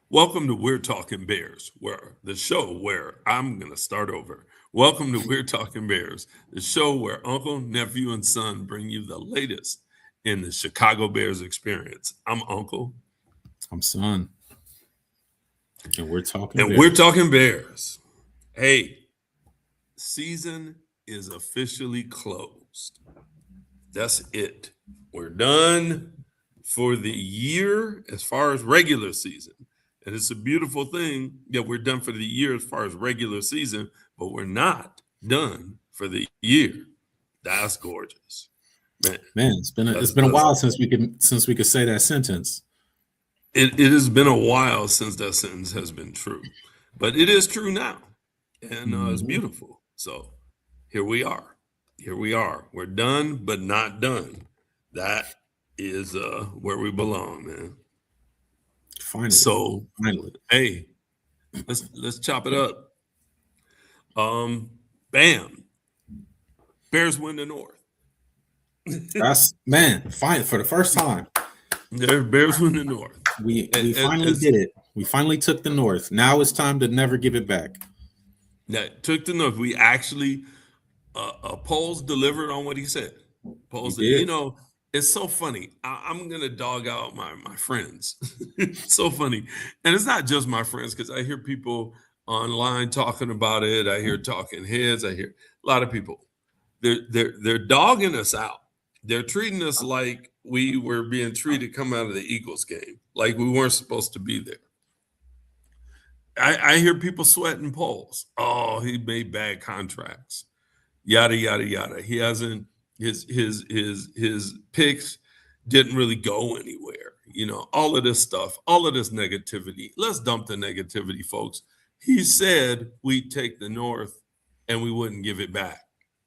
Welcome to We're Talking Bears, where the show where I'm going to start over. Welcome to We're Talking Bears, the show where uncle, nephew, and son bring you the latest in the Chicago Bears experience. I'm Uncle, I'm Son, and we're talking and we're Bears. talking Bears. Hey, season is officially closed. That's it. We're done for the year as far as regular season. And it's a beautiful thing that we're done for the year as far as regular season, but we're not done for the year. That's gorgeous. Man, Man, it's been a while since we could say that sentence. it has been a while since that sentence has been true, but it is true now. And it's Mhm. beautiful. So here we are. Here we are. We're done, but not done. That is where we belong, man. Finally, So finally. hey, let's chop it up. Um, bam. Bears win the North. That's man, fine for the first time. Bears win the North. We finally did it. We finally took the North. Now it's time to never give it back. That took the North. We actually polls delivered on what he said. We Polls, did. it's so funny. I'm gonna dog out my friends. It's so funny, and it's not just my friends because I hear people online talking about it. I hear talking heads. I hear a lot of people. They're dogging us out. They're treating us like we were being treated coming out of the Eagles game, like we weren't supposed to be there. I hear people sweating polls. Oh, he made bad contracts. Yada yada yada. He hasn't his picks didn't really go anywhere. All of this stuff, all of this negativity. Let's dump the negativity, folks. He said we'd take the North and we wouldn't give it back.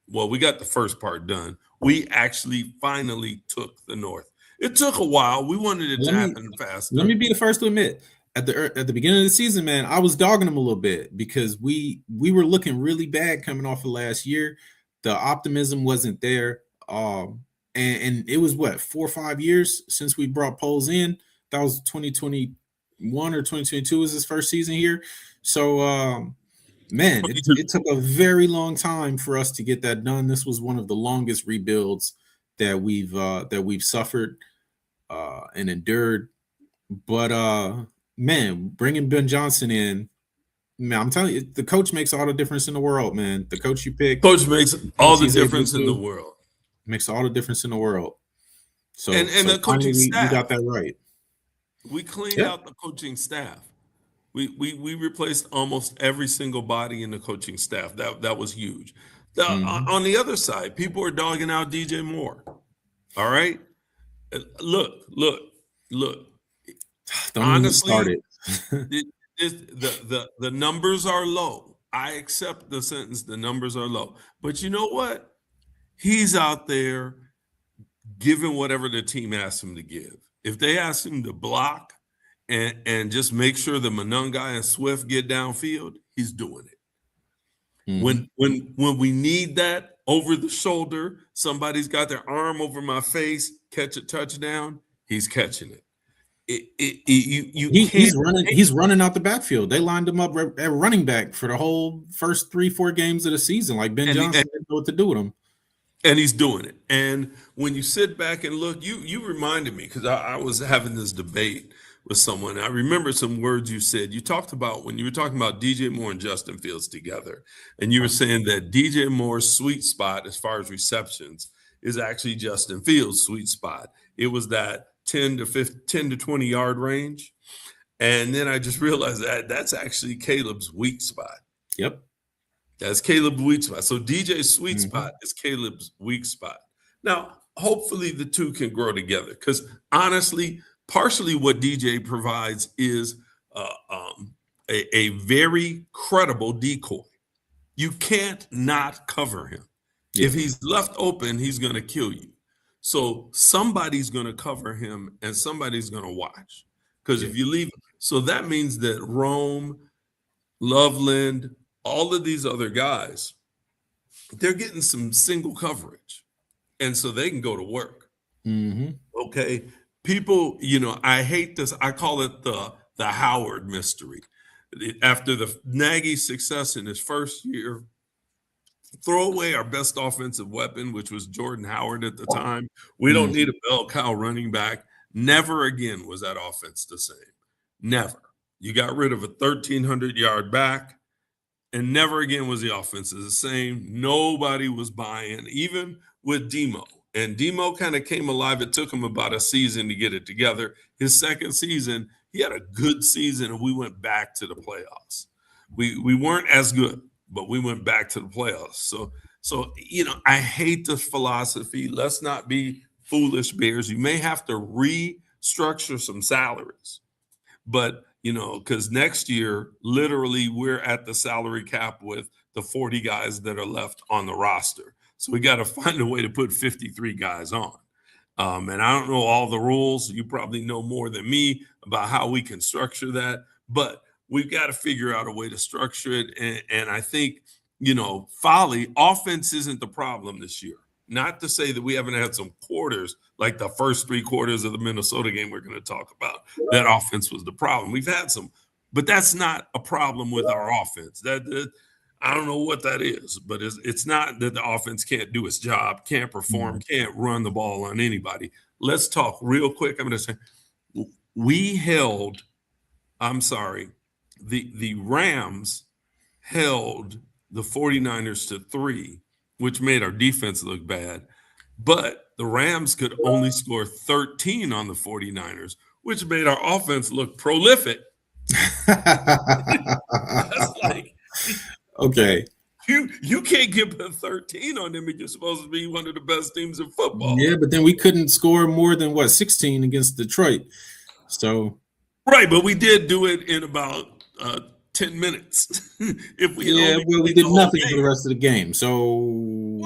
Well, we got the first part done. We actually finally took the North. It took a while. We wanted it to Let me happen let faster. me be the first to admit at the beginning of the season, man, I was dogging them a little bit because we were looking really bad coming off of last year. The optimism wasn't there. And it was what 4 or 5 years since we brought polls in. That was 2021 or 2022 was his first season here. So man, it took a very long time for us to get that done. This was one of the longest rebuilds that we've suffered and endured. But man, bringing Ben Johnson in, man, I'm telling you, the coach makes all the difference in the world, man. The coach you pick, Coach makes all things the he's able difference in the to world. makes all the difference in the world. And So the finally coaching we staff. got that right. We cleaned Yep. out the coaching staff. We replaced almost every single body in the coaching staff. That was huge. Hmm. On the other side, people are dogging out DJ Moore. All right, look. Don't even get Honestly, started. it, the numbers are low. I accept the sentence. The numbers are low, but you know what? He's out there giving whatever the team asks him to give. If they ask him to block and just make sure the Monungai and Swift get downfield, he's doing it. Hmm. When we need that over the shoulder, somebody's got their arm over my face, catch a touchdown, he's catching it. You can't He's running out the backfield. They lined him up at running back for the whole first 3 4 games of the season. Like Ben and, he, Johnson didn't know what to do with him. and he's doing it. And when you sit back and look, you reminded me because I was having this debate with someone. I remember some words you said. You talked about when you were talking about DJ Moore and Justin Fields together, and you were saying that DJ Moore's sweet spot as far as receptions is actually Justin Fields' sweet spot. It was that 10 to 20 yard range. And then I just realized that that's actually Caleb's weak spot. Yep. That's Caleb's weak spot. So DJ's sweet Hmm. spot is Caleb's weak spot. Now, hopefully the two can grow together because honestly, partially what DJ provides is a very credible decoy. You can't not cover him. Yeah. If he's left open, he's going to kill you. So somebody's going to cover him and somebody's going to watch. Because Yeah. if you leave, so that means that Rome, Loveland, all of these other guys, they're getting some single coverage. And so they can go to work. Hmm. Okay. People, I hate this. I call it the the Howard mystery. After the Nagy success in his first year, throw away our best offensive weapon, which was Jordan Howard at the time. We don't need a bell cow running back. Never again was that offense the same. Never. You got rid of a 1,300-yard back, and never again was the offense the same. Nobody was buying, even with Demo. And Demo kind of came alive. It took him about a season to get it together. His second season, he had a good season, and we went back to the playoffs. We weren't as good, but we went back to the playoffs. So I hate this philosophy. Let's not be foolish, Bears. You may have to restructure some salaries, but because next year, literally, we're at the salary cap with the 40 guys that are left on the roster. So we got to find a way to put 53 guys on. And I don't know all the rules. You probably know more than me about how we can structure that, but we've got to figure out a way to structure it. And I think, Folly, offense isn't the problem this year. Not to say that we haven't had some quarters, like the first 3 quarters of the Minnesota game we're going to talk about. That offense was the problem. We've had some, but that's not a problem with our offense. That I don't know what that is, but it's not that the offense can't do its job, can't perform, can't run the ball on anybody. Let's talk real quick. I'm going to say the Rams held the 49ers to 3, which made our defense look bad. But the Rams could only score 13 on the 49ers, which made our offense look prolific. That's like, okay. You can't give a 13 on them, and you're supposed to be one of the best teams in football. Yeah, but then we couldn't score more than 16 against Detroit. So right, but we did do it in about 10 minutes. If we we did nothing for the rest of the game. So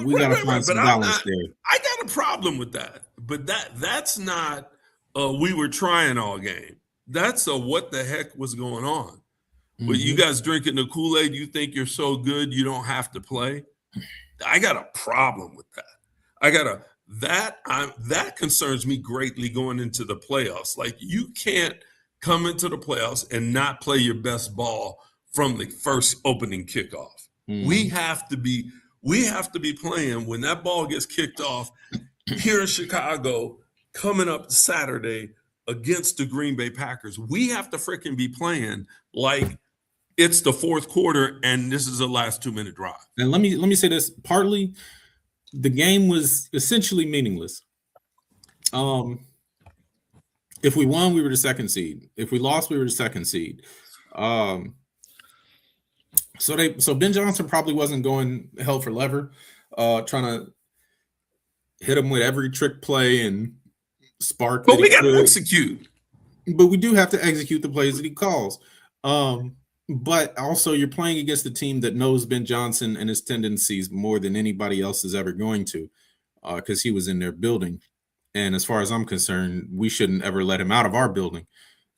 we got to find some balance there. I got a problem with that. But that's not we were trying all game. That's what the heck was going on. Mm-hmm. But you guys drinking the Kool-Aid, you think you're so good you don't have to play? I got a problem with that. That concerns me greatly going into the playoffs. Like, you can't come into the playoffs and not play your best ball from the first opening kickoff. Mm-hmm. We have to be playing when that ball gets kicked off here in Chicago coming up Saturday against the Green Bay Packers. We have to freaking be playing like it's the fourth quarter and this is a last 2-minute drive. And let me say this. Partly, the game was essentially meaningless. If we won, we were the second seed. If we lost, we were the second seed. So Ben Johnson probably wasn't going hell for leather, trying to hit him with every trick play and spark. But we got to execute. But we do have to execute the plays that he calls. But also, you're playing against a team that knows Ben Johnson and his tendencies more than anybody else is ever going to, because he was in their building. And as far as I'm concerned, we shouldn't ever let him out of our building.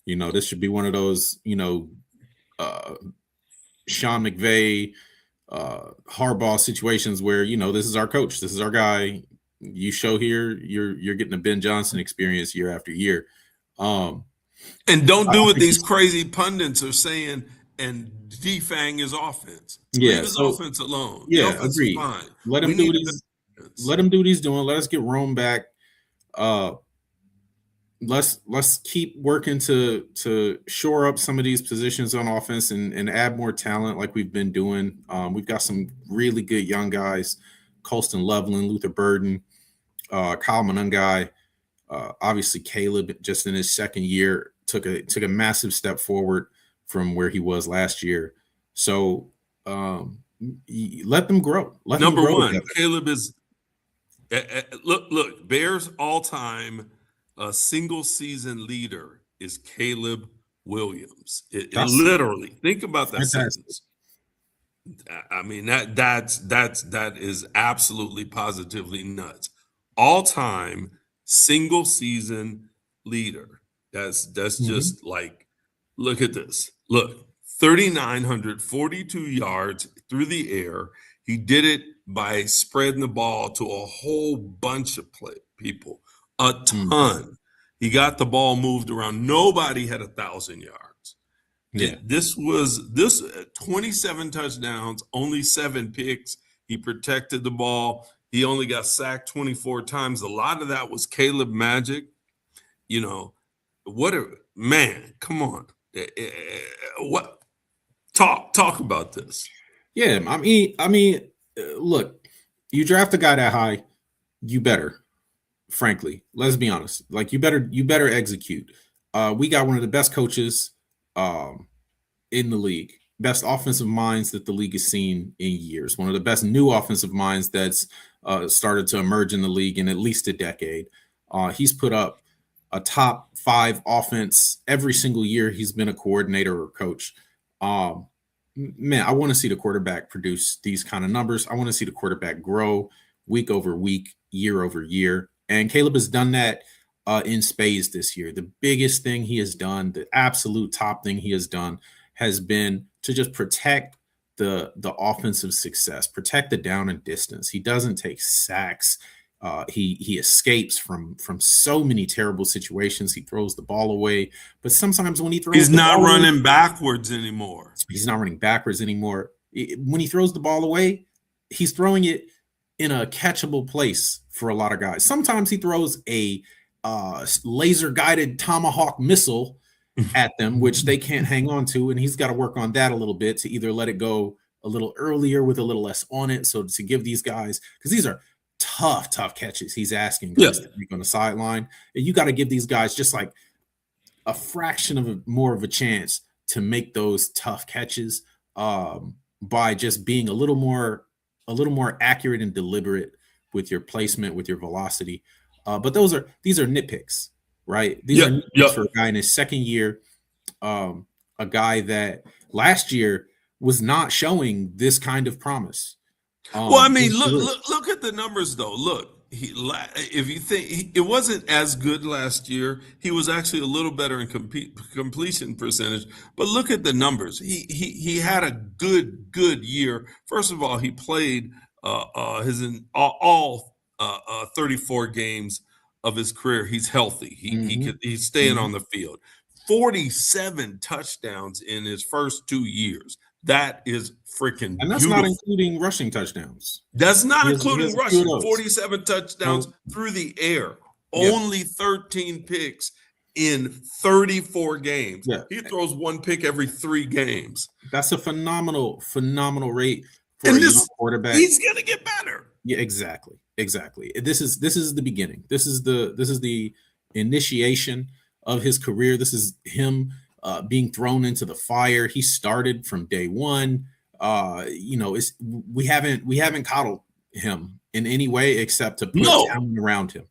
This should be one of those, Sean McVay, Harbaugh situations where, this is our coach, this is our guy. You show here, you're getting a Ben Johnson experience year after year. And don't do what these crazy pundits are saying and defang his offense. Yeah, leave his offense alone. Yeah, agreed. Let him do what he's doing. Let us get Rome back. Let's keep working to shore up some of these positions on offense and add more talent like we've been doing. We've got some really good young guys, Colston Loveland, Luther Burden, Kyle Monangai, obviously Caleb just in his second year took a massive step forward from where he was last year. So let them grow. Number one, Caleb is look, Bears all-time single season leader is Caleb Williams. Literally, think about that sentence. I mean, that is absolutely positively nuts. All-time single season leader. That's just like, look at this. Look, 3,942 yards through the air. He did it by spreading the ball to a whole bunch of people, a ton. He got the ball moved around. Nobody had 1,000 yards. Yeah. This 27 touchdowns, only 7 picks. He protected the ball. He only got sacked 24 times. A lot of that was Caleb Magic. You know, man, come on. What talk about this? Yeah, I mean, look, you draft a guy that high, you better, frankly, let's be honest. Like you better execute. We got one of the best coaches in the league, best offensive minds that the league has seen in years. One of the best new offensive minds that's started to emerge in the league in at least a decade. He's put up a top 5 offense every single year he's been a coordinator or coach. Man, I want to see the quarterback produce these kind of numbers. I want to see the quarterback grow week over week, year over year. And Caleb has done that in spades this year. The biggest thing he has done, the absolute top thing he has done, has been to just protect the offensive success, protect the down and distance. He doesn't take sacks. He escapes from so many terrible situations. He throws the ball away, but sometimes when he throws, he's not running backwards anymore. He's not running backwards anymore. When he throws the ball away, he's throwing it in a catchable place for a lot of guys. Sometimes he throws a laser guided tomahawk missile at them, which they can't hang on to, and he's got to work on that a little bit to either let it go a little earlier with a little less on it. So to give these guys, because these are tough catches he's asking guys to make on the sideline, and you got to give these guys just like a fraction of more of a chance to make those tough catches by just being a little more accurate and deliberate with your placement, with your velocity. But these are nitpicks, right? These are nitpicks for a guy in his second year, a guy that last year was not showing this kind of promise. Well, I mean, look at the numbers, though. Look, if you think it wasn't as good last year, he was actually a little better in completion percentage. But look at the numbers. He had a good year. First of all, he played all 34 games of his career. He's healthy. He's staying on the field. 47 touchdowns in his first 2 years. That is freaking and that's beautiful. Not including rushing touchdowns. That's not including rushing. 47 touchdowns through the air. Yeah. Only 13 picks in 34 games. Yeah. He throws 1 pick every 3 games. That's a phenomenal rate for a young quarterback. He's gonna get better. Yeah, exactly. This is the beginning. This is the initiation of his career. This is him being thrown into the fire. He started from day one. We haven't coddled him in any way except to put talent around him.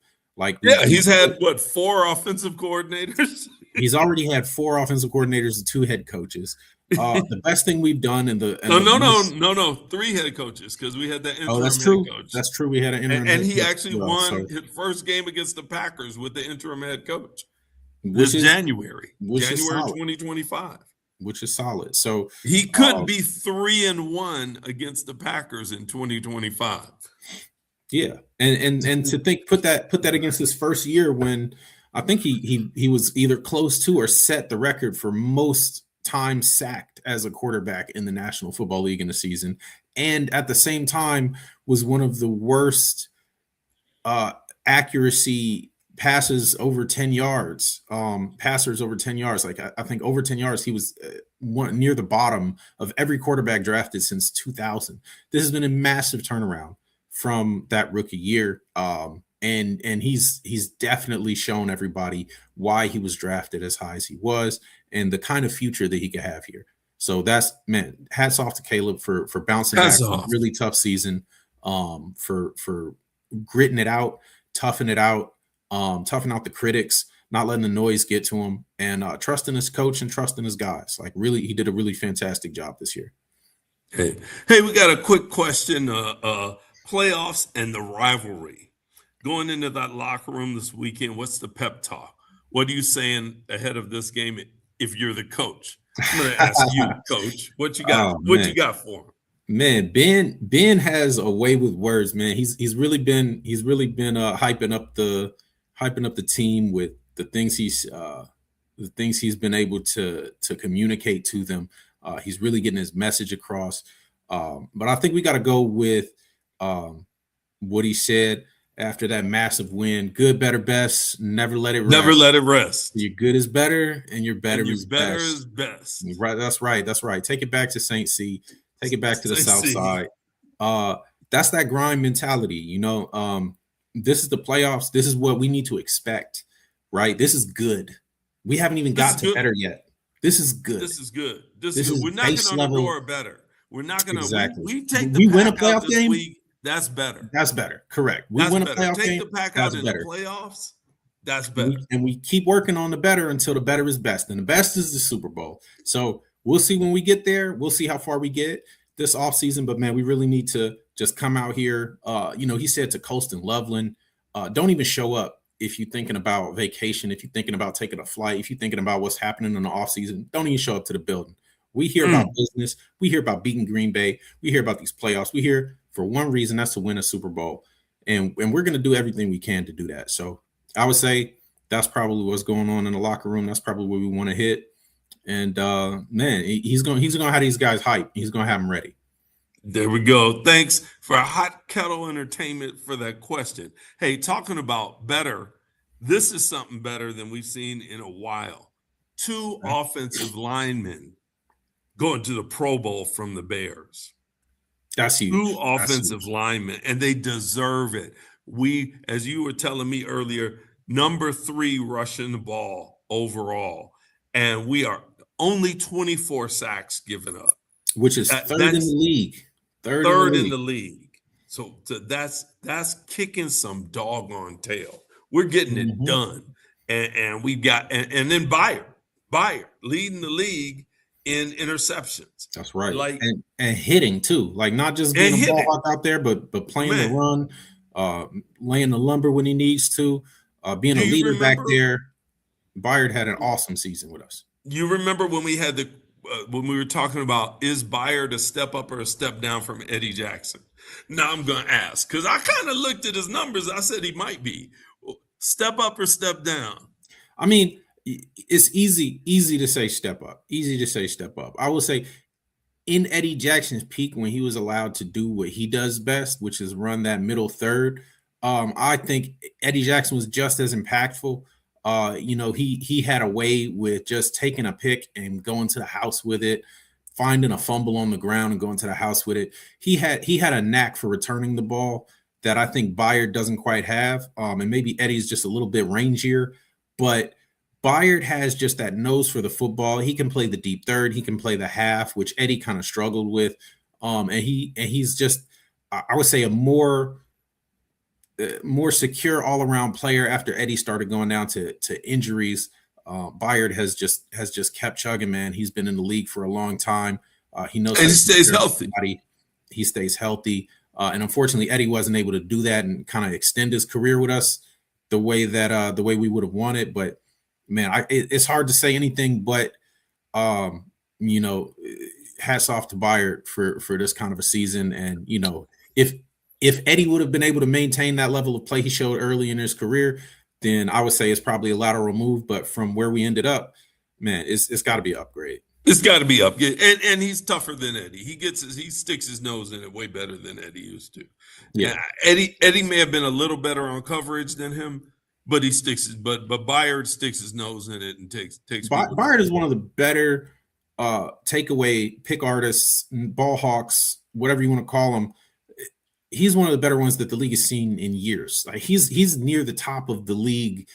He's had 4 offensive coordinators. He's already had 4 offensive coordinators and 2 head coaches. The best thing we've done in the no 3 head coaches, because we had that interim that's true. head coach. That's true. We had an interim and he actually won his first game against the Packers with the interim head coach. January 2025, which is solid. So he could be 3-1 against the Packers in 2025. Yeah, and to put that against his first year when I think he was either close to or set the record for most time sacked as a quarterback in the National Football League in a season, and at the same time was one of the worst accuracy passes over 10 yards, passers over 10 yards. Like I think over 10 yards, he was near the bottom of every quarterback drafted since 2000. This has been a massive turnaround from that rookie year. And he's definitely shown everybody why he was drafted as high as he was and the kind of future that he could have here. So hats off to Caleb for bouncing back from a really tough season, for gritting it out, toughing out the critics, not letting the noise get to him, and trusting his coach and trusting his guys. Like really, he did a really fantastic job this year. Hey, we got a quick question. Playoffs and the rivalry. Going into that locker room this weekend, what's the pep talk? What are you saying ahead of this game if you're the coach? I'm going to ask you, Coach, what you got? What you got for him? Man, Ben has a way with words, man. He's really been hyping up the team with the things he's been able to communicate to them. He's really getting his message across. But I think we got to go with what he said after that massive win: good, better, best. Never let it rest. Never let it rest. Your good is better, and your better and your is better best. is best. Right. That's right. That's right. Take it back to St. C. Take it back to the St. South C. Side. That's that grind mentality. You know, this is the playoffs. This is what we need to expect. Right. This is good. We haven't even got to better yet. This is good. This is good. This is good. We're knocking on the door better. We're not going to. Exactly. We take we the win a Pack playoff out this game. week. That's better. That's better. Correct. We win a playoff game. Take the Pack out in the playoffs. That's better. And we keep working on the better until the better is best. And the best is the Super Bowl. So we'll see when we get there. We'll see how far we get this offseason. But, man, we really need to just come out here. He said to Colston Loveland, don't even show up if you're thinking about vacation, if you're thinking about taking a flight, if you're thinking about what's happening in the offseason. Don't even show up to the building. We hear about business. We hear about beating Green Bay. We hear about these playoffs. We hear for one reason, that's to win a Super Bowl. And we're going to do everything we can to do that. So I would say that's probably what's going on in the locker room. That's probably where we want to hit. And, man, he's going to have these guys hyped. He's going to have them ready. There we go. Thanks for Hot Kettle Entertainment for that question. Hey, talking about better, this is something better than we've seen in a while. 2 offensive linemen going to the Pro Bowl from the Bears. That's huge. 2 offensive linemen, and they deserve it. We, as you were telling me earlier, number 3 rushing the ball overall, and we are only 24 sacks given up, which is third in the league. Third in the league. So that's kicking some doggone tail. We're getting it done, and we got and then Byard leading the league in interceptions. That's right. Like and hitting too, like not just getting the ball out there, but playing the run, laying the lumber when he needs to, being a leader back there. Byard had an awesome season with us. You remember when we had when we were talking about, is Byard a step up or a step down from Eddie Jackson? Now I'm going to ask, because I kind of looked at his numbers. I said he might be. Step up or step down? I mean, it's easy to say step up. Easy to say step up. I will say in Eddie Jackson's peak, when he was allowed to do what he does best, which is run that middle third, I think Eddie Jackson was just as impactful. He had a way with just taking a pick and going to the house with it, finding a fumble on the ground and going to the house with it. He had a knack for returning the ball that I think Byard doesn't quite have. And maybe Eddie's just a little bit rangier, but Byard has just that nose for the football. He can play the deep third. He can play the half, which Eddie kind of struggled with. And he's just, I would say, a more secure all-around player after Eddie started going down to injuries. Byard has just kept chugging, man. He's been in the league for a long time. He knows, and he stays healthy. He stays healthy. And unfortunately, Eddie wasn't able to do that and kind of extend his career with us the way we would have wanted. But man, it's hard to say anything but hats off to Byard for this kind of a season. And if Eddie would have been able to maintain that level of play he showed early in his career, then I would say it's probably a lateral move. But from where we ended up, man, it's got to be an upgrade. It's got to be up. And he's tougher than Eddie. He sticks his nose in it way better than Eddie used to. Yeah. Eddie may have been a little better on coverage than him, but but Byard sticks his nose in it and takes Byard is one of the better takeaway pick artists, ball hawks, whatever you want to call them. He's one of the better ones that the league has seen in years. Like he's near the top of the league,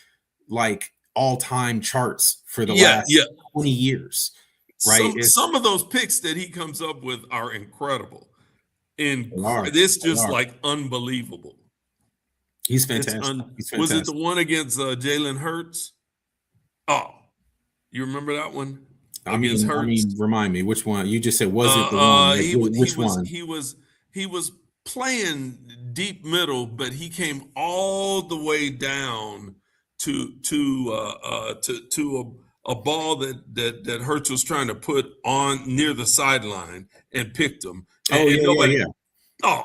like all-time charts for the last 20 years. Right. Some of those picks that he comes up with are incredible. It's just like unbelievable. He's fantastic. Was it the one against Jalen Hurts? Oh, you remember that one? I mean, remind me which one. You just said, was it the one? Which one? He was playing deep middle, but he came all the way down to a ball that Hurts was trying to put on near the sideline and picked him. Oh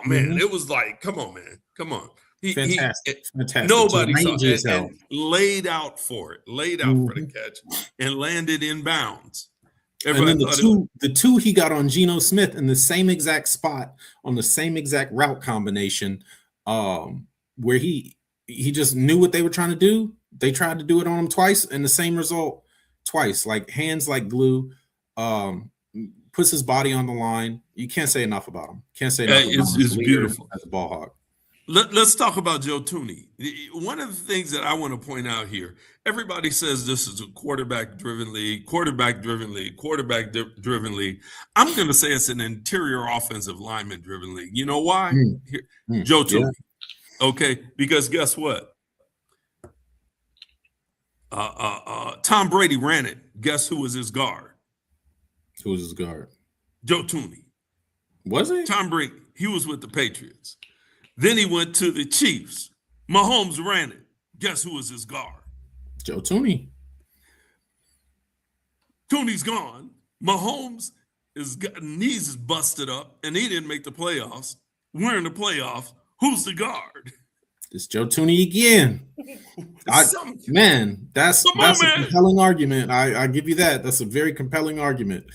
man, it was like, come on, man, come on. Fantastic. Fantastic. Just Nobody saw range it himself. and laid out for it, laid out for the catch, and landed in bounds. And then the two he got on Geno Smith in the same exact spot on the same exact route combination, where he just knew what they were trying to do. They tried to do it on him twice, and the same result twice. Like hands like glue. Puts his body on the line. You can't say enough about him. Can't say enough about him. It's beautiful as a ball hog. Let's talk about Joe Thuney. One of the things that I want to point out here, everybody says this is a quarterback-driven league. I'm going to say it's an interior offensive lineman-driven league. You know why? Joe Thuney. Yeah. Okay, because guess what? Tom Brady ran it. Guess who was his guard? Who was his guard? Joe Thuney. Was he? Tom Brady. He was with the Patriots. Then he went to the Chiefs. Mahomes ran it. Guess who was his guard? Joe Thuney. Thuney's gone. Mahomes' knees is busted up, and he didn't make the playoffs. We're in the playoffs. Who's the guard? It's Joe Thuney again. That's a compelling argument. I give you that. That's a very compelling argument.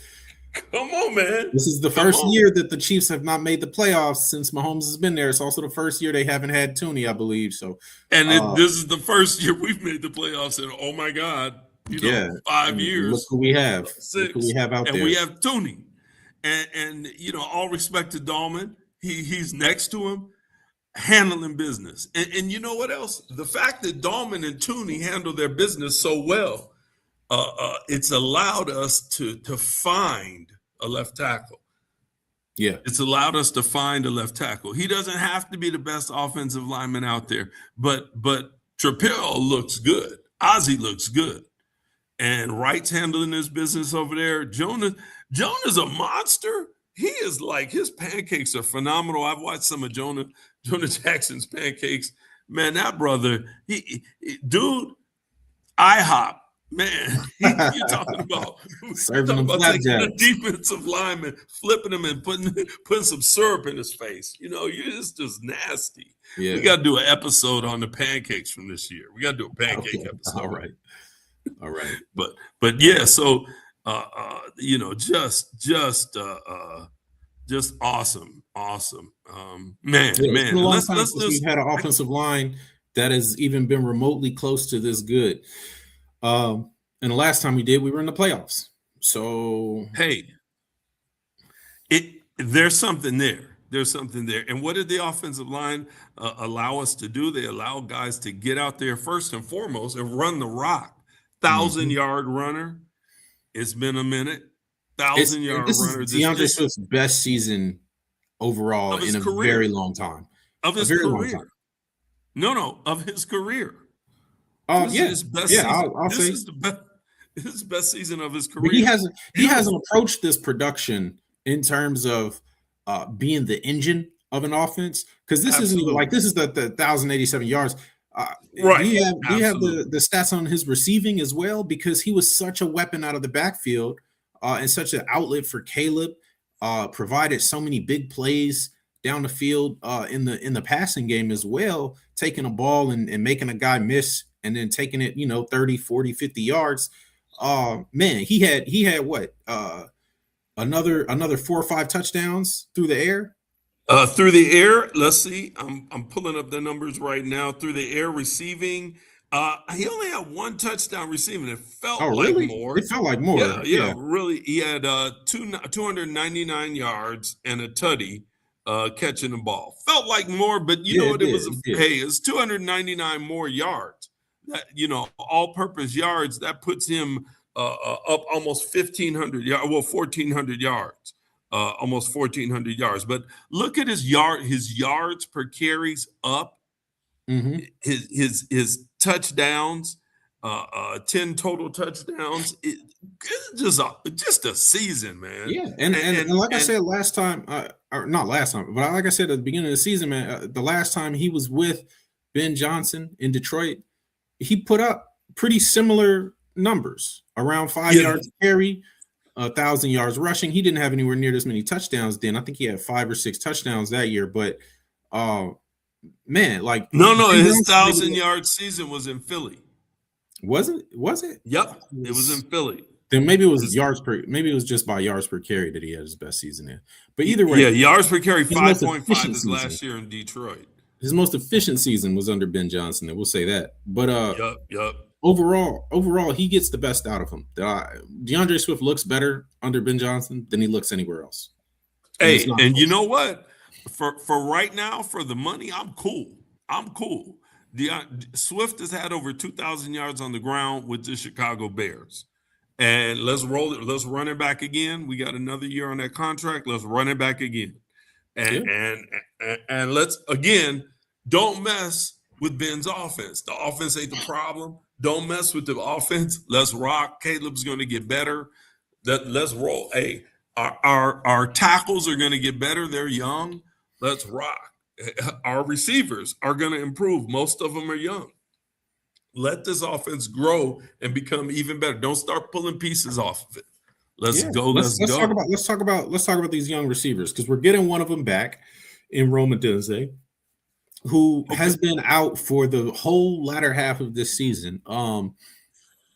Come on, man. This is the first year that the Chiefs have not made the playoffs since Mahomes has been there. It's also the first year they haven't had Thuney, I believe. So, and this is the first year we've made the playoffs in, oh my God, 5 years. Look who we have. 6. Look who we have out there. And we have Thuney. And all respect to Dahlman. He's next to him, handling business. And you know what else? The fact that Dahlman and Thuney handle their business so well, it's allowed us to find a left tackle. Yeah. It's allowed us to find a left tackle. He doesn't have to be the best offensive lineman out there, but Trappill looks good. Ozzie looks good. And Wright's handling his business over there. Jonah's a monster. He is like, his pancakes are phenomenal. I've watched some of Jonah Jackson's pancakes. Man, that brother, dude, IHOP. Man, you're talking about taking a defensive lineman, flipping him and putting some syrup in his face. It's just nasty. Yeah. We got to do an episode on the pancakes from this year. We got to do a pancake episode. All right. But yeah, so just awesome. Man. We've had an offensive line that has even been remotely close to this good. And the last time we did, we were in the playoffs. So hey, there's something there. And what did the offensive line allow us to do? They allow guys to get out there first and foremost and run the rock. 1,000-yard runner. It's been a minute. 1,000-yard runner. DeAndre Swift's best season overall in a very long time. Of his career. No, of his career. I'll say his best season of his career. But he hasn't approached this production in terms of being the engine of an offense, because this isn't even like, this is the 1,087 yards. Right. Do you have the stats on his receiving as well? Because he was such a weapon out of the backfield and such an outlet for Caleb, provided so many big plays down the field in the passing game as well, taking a ball and making a guy miss and then taking it, 30, 40, 50 yards. Man, he had what? Another 4 or 5 touchdowns through the air. Through the air, let's see. I'm pulling up the numbers right now. Through the air receiving, he only had 1 touchdown receiving. It felt like more. It felt like more. Yeah. Really. He had 299 yards and a tutty catching the ball. Felt like more, but it's 299 more yards. That all-purpose yards. That puts him up almost 1,500 yards. Well, 1,400 yards. Almost 1,400 yards. But look at his yards per carries up. Mm-hmm. His touchdowns, 10 total touchdowns. Just a season, man. Yeah, and like I said last time, or not last time, but like I said at the beginning of the season, man, the last time he was with Ben Johnson in Detroit, he put up pretty similar numbers, around 5 yards carry. 1,000 yards rushing. He didn't have anywhere near this many touchdowns then. I think he had 5 or 6 touchdowns that year, but man, like No, Ben his Johnson, 1,000-yard season was in Philly. was it? Was it? Yep, it was in Philly. Then maybe it was His- yards per. Maybe it was just by yards per carry that he had his best season in. But either way, yeah, yards per carry his most 5.5 efficient his season. last year in Detroit. His most efficient season was under Ben Johnson, and we'll say that. But Yep. overall, he gets the best out of him. DeAndre Swift looks better under Ben Johnson than he looks anywhere else. Hey, and you know what? For right now, for the money, I'm cool. Swift has had over 2,000 yards on the ground with the Chicago Bears. And let's roll it. Let's run it back again. We got another year on that contract. Let's run it back again. And let's again, don't mess with Ben's offense. The offense ain't the problem. Don't mess with the offense. Let's rock. Caleb's going to get better. Let's roll. Hey, our tackles are going to get better. They're young. Let's rock. Our receivers are going to improve. Most of them are young. Let this offense grow and become even better. Don't start pulling pieces off of it. Let's go. Let's go. Let's talk about these young receivers, because we're getting one of them back in Rome Odunze, who has been out for the whole latter half of this season.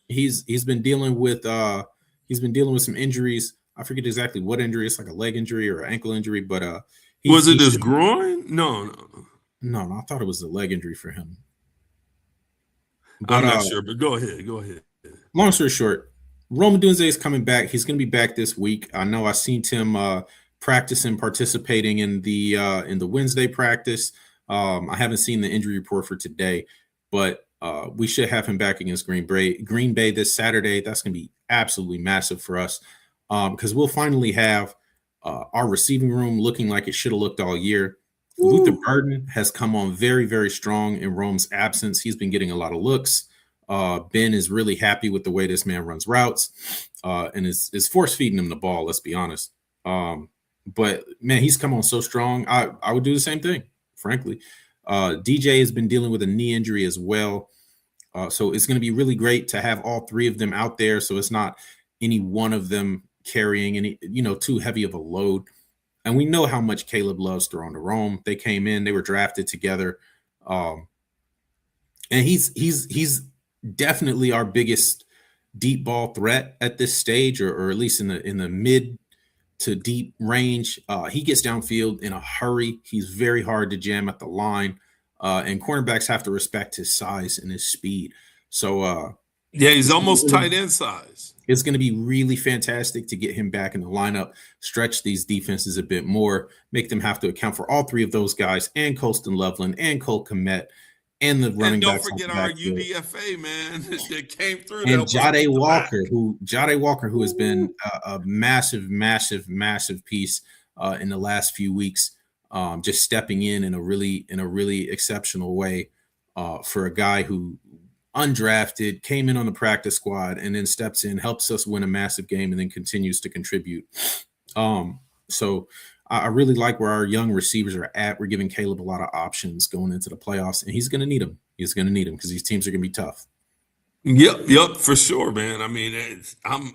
He's been dealing with some injuries. I forget exactly what injury. It's like a leg injury or an ankle injury, but was it his groin? No. I thought it was a leg injury for him. But, I'm not sure, but go ahead. Long story short, Rome Odunze is coming back. He's going to be back this week. I know I've seen him practicing, participating in the Wednesday practice. I haven't seen the injury report for today, but we should have him back against Green Bay this Saturday. That's going to be absolutely massive for us, because we'll finally have our receiving room looking like it should have looked all year. Ooh. Luther Burden has come on very, very strong in Rome's absence. He's been getting a lot of looks. Ben is really happy with the way this man runs routes, and is force feeding him the ball. Let's be honest. But man, he's come on so strong. I would do the same thing, frankly. DJ has been dealing with a knee injury as well. So it's going to be really great to have all three of them out there. So it's not any one of them carrying any, too heavy of a load. And we know how much Caleb loves throwing to Rome. They came in, they were drafted together. And he's definitely our biggest deep ball threat at this stage, or at least in the mid to deep range. He gets downfield in a hurry. He's very hard to jam at the line. And cornerbacks have to respect his size and his speed. So yeah, he's almost tight end size. It's going to be really fantastic to get him back in the lineup, stretch these defenses a bit more, make them have to account for all three of those guys, and Colston Loveland and Cole Kmet and the running backs. And don't forget our UDFA man that came through. And Jade Walker, who has been a massive piece in the last few weeks, just stepping in a really exceptional way for a guy who undrafted, came in on the practice squad, and then steps in, helps us win a massive game, and then continues to contribute. So I really like where our young receivers are at. We're giving Caleb a lot of options going into the playoffs, and he's going to need them. He's going to need them because these teams are going to be tough. Yep, for sure, man. I mean,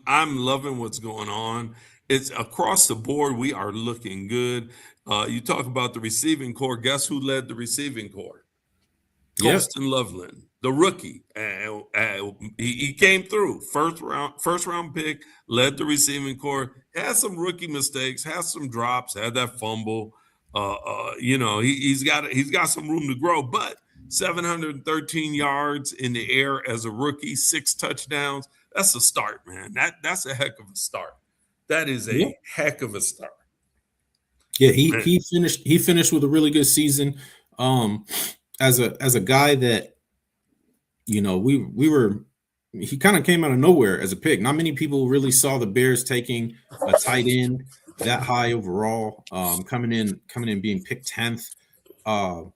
I'm loving what's going on. It's across the board. We are looking good. You talk about the receiving core. Guess who led the receiving core? Colston Loveland, the rookie. He came through first round pick, led the receiving core, had some rookie mistakes, had some drops, had that fumble. He's got some room to grow, but 713 yards in the air as a rookie, 6 touchdowns. That's a start, man. That's a heck of a start. That is a heck of a start. Yeah, he finished with a really good season. As a guy that, he kind of came out of nowhere as a pick. Not many people really saw the Bears taking a tight end that high overall, coming in being picked 10th. We were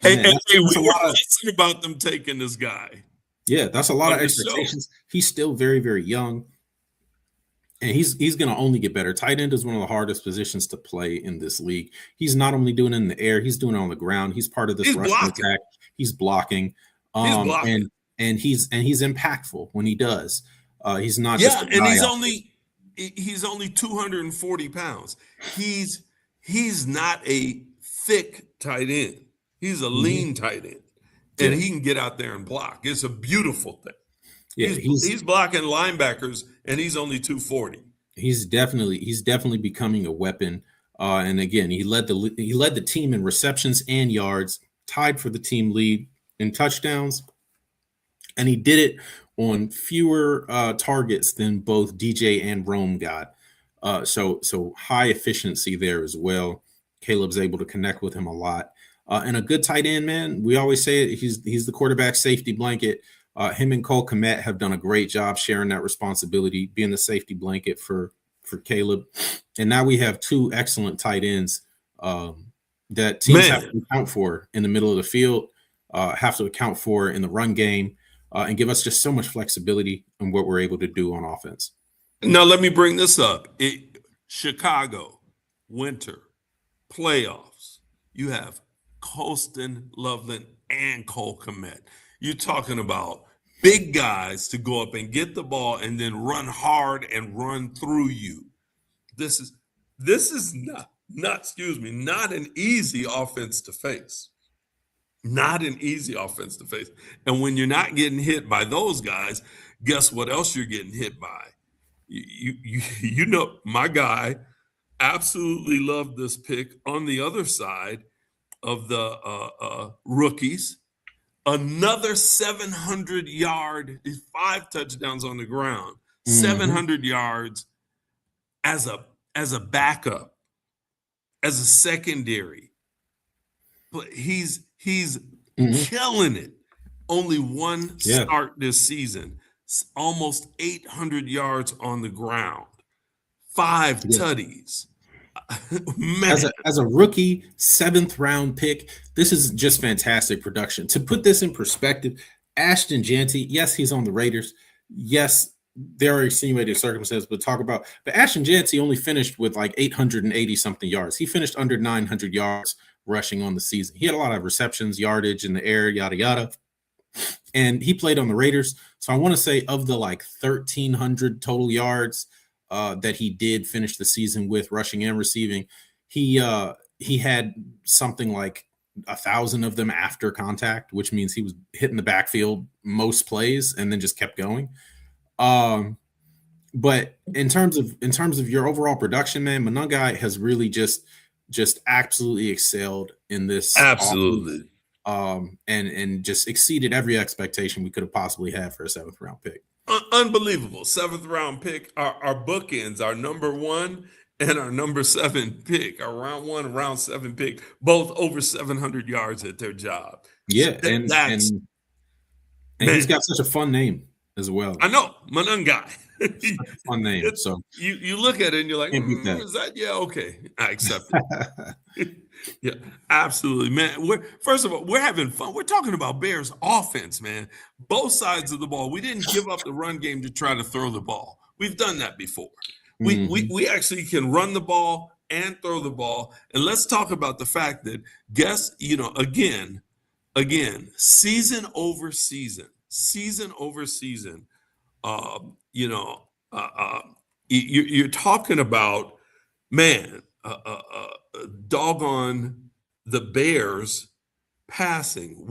talking about them taking this guy. Yeah, that's a lot of expectations. He's still very, very young, and he's going to only get better. Tight end is one of the hardest positions to play in this league. He's not only doing it in the air, he's doing it on the ground. He's part of this rushing attack. He's blocking. And he's impactful when he does. He's not just a guy he's only 240 pounds. He's not a thick tight end. He's a Mhm. lean tight end, and Yeah. he can get out there and block. It's a beautiful thing. Yeah, He's blocking linebackers, and he's only 240. he's definitely becoming a weapon. And again, he led the team in receptions and yards, tied for the team lead in touchdowns, and he did it on fewer targets than both DJ and Rome got. So high efficiency there as well. Caleb's able to connect with him a lot. And a good tight end, man. We always say it, he's the quarterback safety blanket. Him and Cole Kmet have done a great job sharing that responsibility, being the safety blanket for Caleb. And now we have two excellent tight ends that teams have Man, to account for in the middle of the field, have to account for in the run game, and give us just so much flexibility in what we're able to do on offense. now let me bring this up. Chicago, winter, playoffs. You have Colston, Loveland, and Cole Kmet. You're talking about big guys to go up and get the ball and then run hard and run through you. This is not an easy offense to face. Not an easy offense to face. And when you're not getting hit by those guys, guess what else you're getting hit by? You know, my guy absolutely loved this pick on the other side of the rookies. Another 700-yard, 5 touchdowns on the ground, 700 yards as a backup, as a secondary. But he's killing it. Only one start this season. Almost 800 yards on the ground. 5 tutties. Man. As a rookie, 7th round pick, this is just fantastic production. To put this in perspective, Ashton Jeanty, yes, he's on the Raiders. Yes, there are extenuating circumstances, but Ashton Jeanty only finished with like 880 something yards. He finished under 900 yards rushing on the season. He had a lot of receptions, yardage in the air, yada yada. And he played on the Raiders. So I want to say of the like 1,300 total yards that he did finish the season with, rushing and receiving, he had something like 1,000 of them after contact, which means he was hitting the backfield most plays and then just kept going. But in terms of your overall production, man, Monangai has really just absolutely excelled in this. Absolutely. And just exceeded every expectation we could have possibly had for a 7th round pick. Unbelievable. 7th round pick. Our bookends, our number 1 and our number 7 pick, our round 1, round 7 pick, both over 700 yards at their job. Yeah, and he's got such a fun name as well. I know, Monangai. Fun name. So you look at it and you're like, is that? Yeah, okay, I accept it. Yeah, absolutely, man. First of all, we're having fun. We're talking about Bears offense, man. Both sides of the ball. We didn't give up the run game to try to throw the ball. We've done that before. We actually can run the ball and throw the ball. And let's talk about the fact that again, season over season, you're talking about, man, doggone the Bears passing.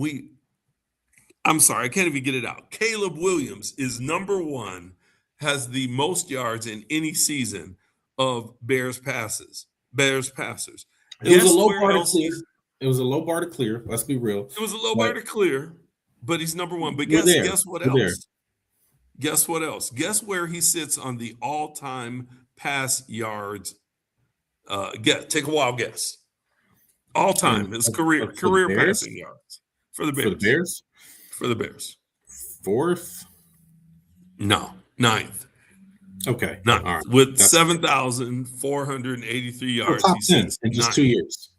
I'm sorry, I can't even get it out. Caleb Williams is number 1, has the most yards in any season of Bears passers. It was a low bar to clear. It was a low bar to clear. Let's be real. It was a low bar to clear, but he's number 1. But guess what else? Guess what else? Guess where he sits on the all-time pass yards? Take a wild guess. All time, his career passing yards for the Bears. For the Bears. 4th? No, 9th. Okay. 9th. Right. With 7,483 yards. Top 10 in just 2 years.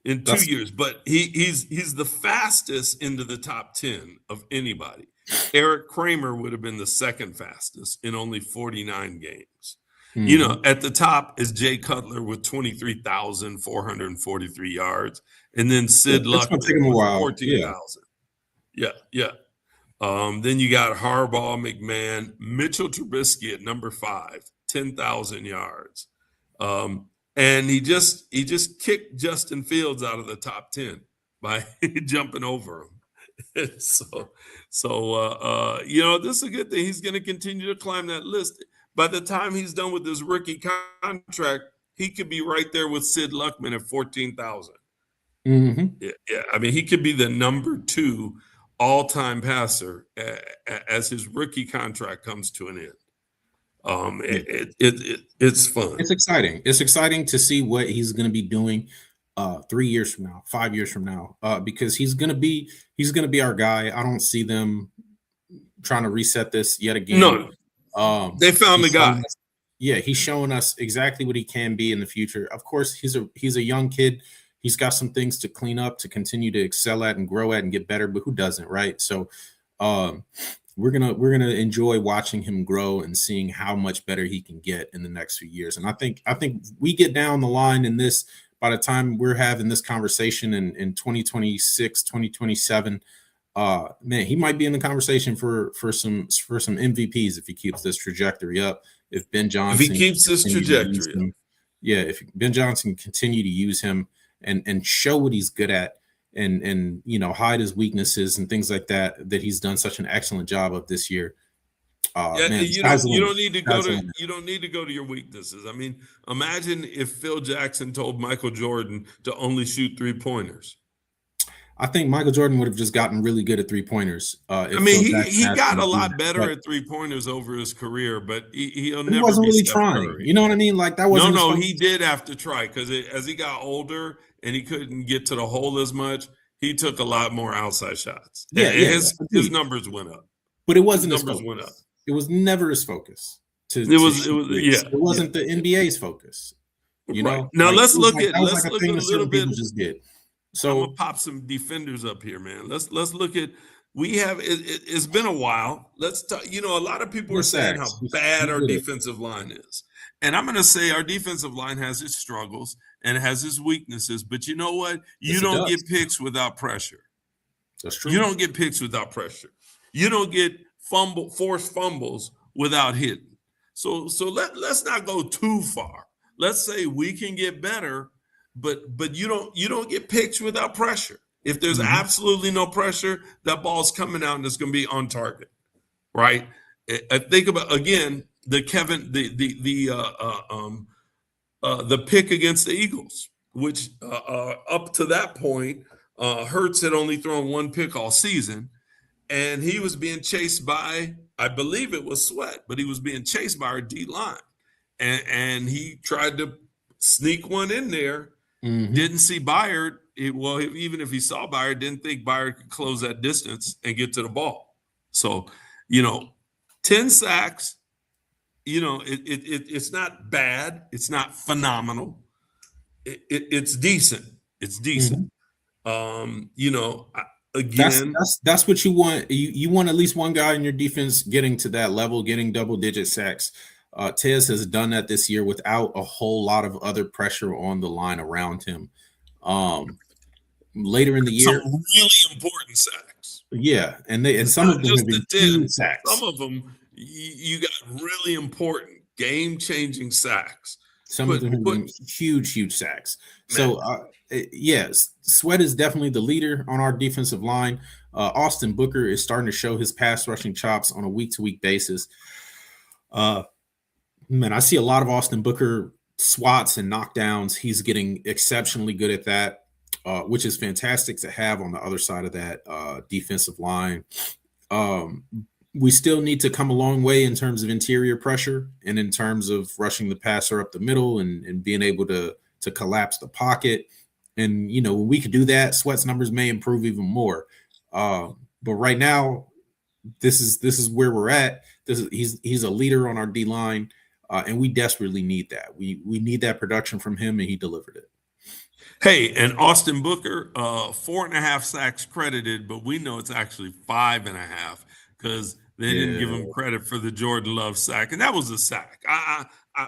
In 2 years, but he's the fastest into the top 10 of anybody. Eric Kramer would have been the 2nd fastest in only 49 games. At the top is Jay Cutler with 23,443 yards, and then Sid Luck with 14,000. Yeah. Then you got Harbaugh, McMahon, Mitchell Trubisky at number 5, 10,000 yards. And he just kicked Justin Fields out of the top 10 by jumping over him. So this is a good thing. He's going to continue to climb that list. By the time he's done with his rookie contract, he could be right there with Sid Luckman at 14,000. Yeah, I mean, he could be the number 2 all-time passer as his rookie contract comes to an end. It's fun. It's exciting. It's exciting to see what he's going to be doing 3 years from now, 5 years from now, because he's going to be our guy. I don't see them trying to reset this yet again. No, they found the guy. He's showing us exactly what he can be in the future. Of course, he's a young kid. He's got some things to clean up, to continue to excel at and grow at and get better, but who doesn't, right? So we're gonna enjoy watching him grow and seeing how much better he can get in the next few years. And I think we get down the line in this, by the time we're having this conversation in 2026, 2027, man, he might be in the conversation for some MVPs if he keeps this trajectory up. If Ben Johnson, if he keeps this trajectory up. If Ben Johnson continue to use him and show what he's good at, and hide his weaknesses and things like that he's done such an excellent job of this year. You don't need to go to your weaknesses. I mean, imagine if Phil Jackson told Michael Jordan to only shoot 3-pointers. I think Michael Jordan would have just gotten really good at 3-pointers. He got a lot better at 3-pointers over his career, but he wasn't really trying. Curry. You know what I mean? Like that wasn't. No, he did have to try, because as he got older and he couldn't get to the hole as much, he took a lot more outside shots. His numbers went up. But it wasn't his numbers focus. Went up. It was never his focus. It wasn't the NBA's focus. You know. Now let's look at a little bit. Just did. So I'm gonna pop some defenders up here, man. Let's look at. We have it's been a while. Let's talk. A lot of people are saying how bad our defensive line is, and I'm gonna say our defensive line has its struggles and has its weaknesses. But you know what? You don't get picks without pressure. That's true. You don't get picks without pressure. You don't get forced fumbles without hitting. So let's not go too far. Let's say we can get better. But you don't get picks without pressure. If there's absolutely no pressure, that ball's coming out and it's going to be on target, right? I think about again the pick against the Eagles, which up to that point, Hurts had only thrown 1 pick all season, and he was being chased by, I believe it was Sweat, but he was being chased by our D line, and he tried to sneak one in there. Didn't see Byard. Even if he saw Byard, didn't think Byard could close that distance and get to the ball. So, 10 sacks, it's not bad. It's not phenomenal. It's decent. It's decent. Again, that's what you want. You want at least one guy in your defense getting to that level, getting double-digit sacks. Tez has done that this year without a whole lot of other pressure on the line around him. Later in the year, some really important sacks. Yeah, and some of them have been huge sacks. Some of them you got really important, game-changing sacks. Some of them have been huge sacks. Man. So yes, Sweat is definitely the leader on our defensive line. Austin Booker is starting to show his pass rushing chops on a week-to-week basis. Man, I see a lot of Austin Booker swats and knockdowns. He's getting exceptionally good at that, which is fantastic to have on the other side of that defensive line. We still need to come a long way in terms of interior pressure and in terms of rushing the passer up the middle and being able to collapse the pocket. And, when we could do that, Sweat's numbers may improve even more. But right now, this is where we're at. He's a leader on our D line. And we desperately need that. We need that production from him, and he delivered it. Hey, and Austin Booker, 4.5 sacks credited, but we know it's actually 5.5 because they didn't give him credit for the Jordan Love sack, and that was a sack.